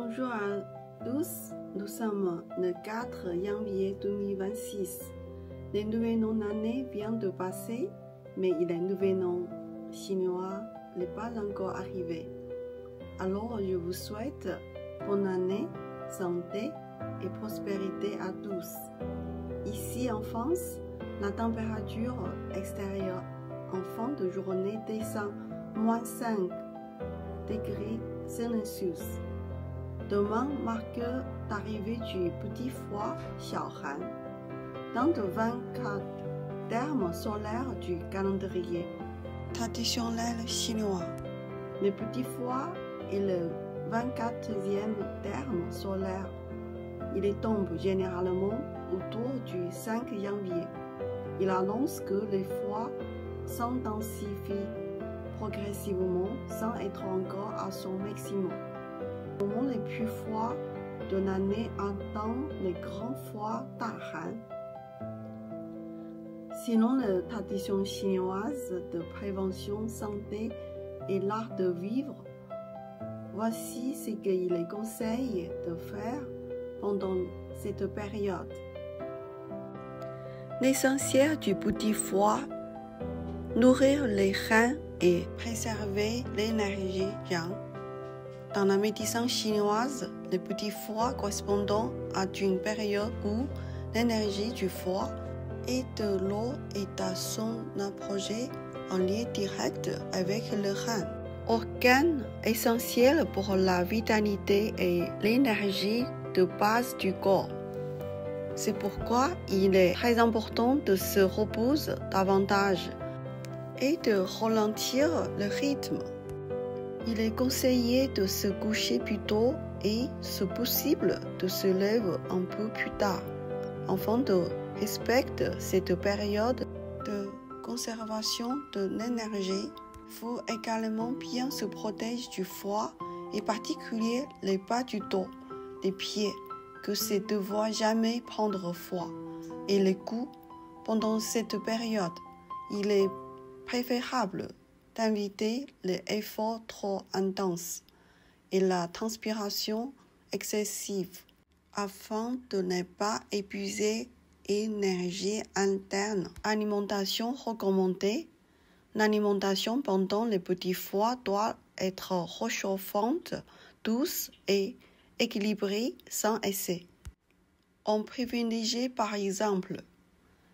Bonjour à tous, nous sommes le 4 janvier 2026. Le nouvel an année vient de passer, mais le nouvel an chinois n'est pas encore arrivé. Alors je vous souhaite bonne année, santé et prospérité à tous. Ici en France, la température extérieure en fin de journée descend -5 degrés Celsius. Demain marque l'arrivée du petit froid Xiaohan dans le 24 termes solaires du calendrier traditionnel chinois. Le petit froid est le 24e terme solaire. Il tombe généralement autour du 5 janvier. Il annonce que le froid s'intensifie progressivement sans être encore à son maximum. Le moment le plus froid de l'année attend le grand froid Dahan. Selon la tradition chinoise de prévention santé et l'art de vivre, voici ce qu'il est conseillé de faire pendant cette période. L'essentiel du petit froid, nourrir les reins et préserver l'énergie yang. Dans la médecine chinoise, le petit froid correspondant à une période où l'énergie du foie et de l'eau est à son apogée en lien direct avec le rein, organe essentiel pour la vitalité et l'énergie de base du corps. C'est pourquoi il est très important de se reposer davantage et de ralentir le rythme. Il est conseillé de se coucher plus tôt et, si possible, de se lever un peu plus tard, afin de respecter cette période de conservation de l'énergie. Il faut également bien se protéger du froid, et particulier les bas du dos, des pieds, que c'est de devoir jamais prendre froid, et les coups. Pendant cette période, il est préférable d'éviter les efforts trop intenses et la transpiration excessive afin de ne pas épuiser l'énergie interne. Alimentation recommandée. L'alimentation pendant le petit froid doit être réchauffante, douce et équilibrée sans excès. On privilégie par exemple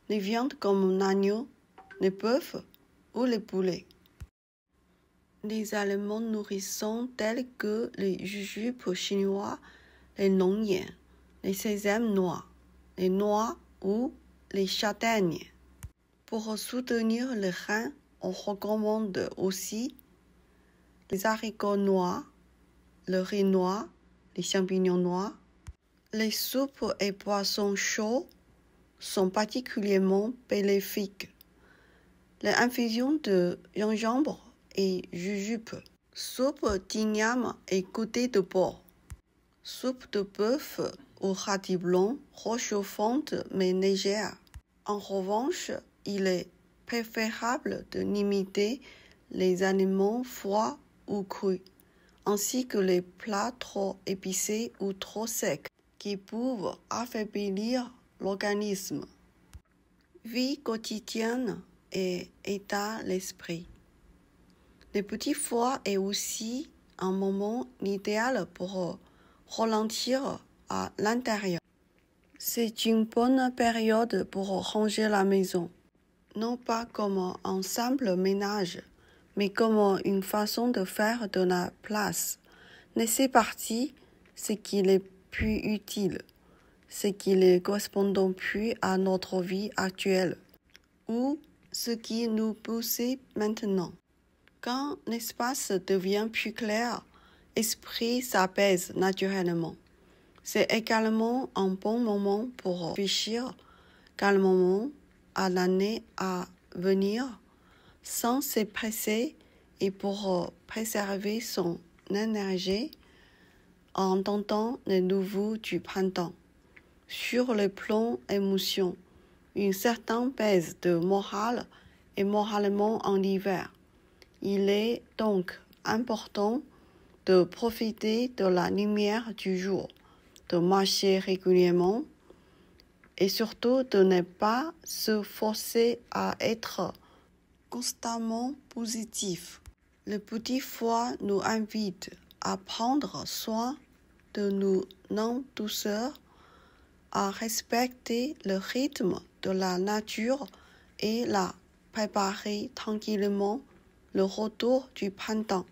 les viandes comme l'agneau, le bœuf ou le poulet. Les aliments nourrissants tels que les jujubes chinois, les longyens, les sésame noirs, les noix ou les châtaignes. Pour soutenir le rein, on recommande aussi les haricots noirs, le riz noir, les champignons noirs. Les soupes et poissons chauds sont particulièrement bénéfiques. Les infusions de gingembre et jujube, soupe d'igname et côté de porc, soupe de bœuf ou radis blanc, réchauffante mais légère. En revanche, il est préférable de limiter les aliments froids ou crus, ainsi que les plats trop épicés ou trop secs, qui peuvent affaiblir l'organisme. Vie quotidienne et état d'esprit. Le petit froid est aussi un moment idéal pour ralentir à l'intérieur. C'est une bonne période pour ranger la maison, non pas comme un simple ménage, mais comme une façon de faire de la place. Laisser partir ce qui est plus utile, ce qui ne correspond plus à notre vie actuelle, ou ce qui nous pousse maintenant. Quand l'espace devient plus clair, l'esprit s'apaise naturellement. C'est également un bon moment pour réfléchir calmement à l'année à venir, sans se presser et pour préserver son énergie en entendant le nouveau du printemps. Sur le plan émotion, une certaine baisse de morale est moralement en hiver. Il est donc important de profiter de la lumière du jour, de marcher régulièrement et surtout de ne pas se forcer à être constamment positif. Le petit foie nous invite à prendre soin de nos en douceur, à respecter le rythme de la nature et à préparer tranquillement le retour du printemps.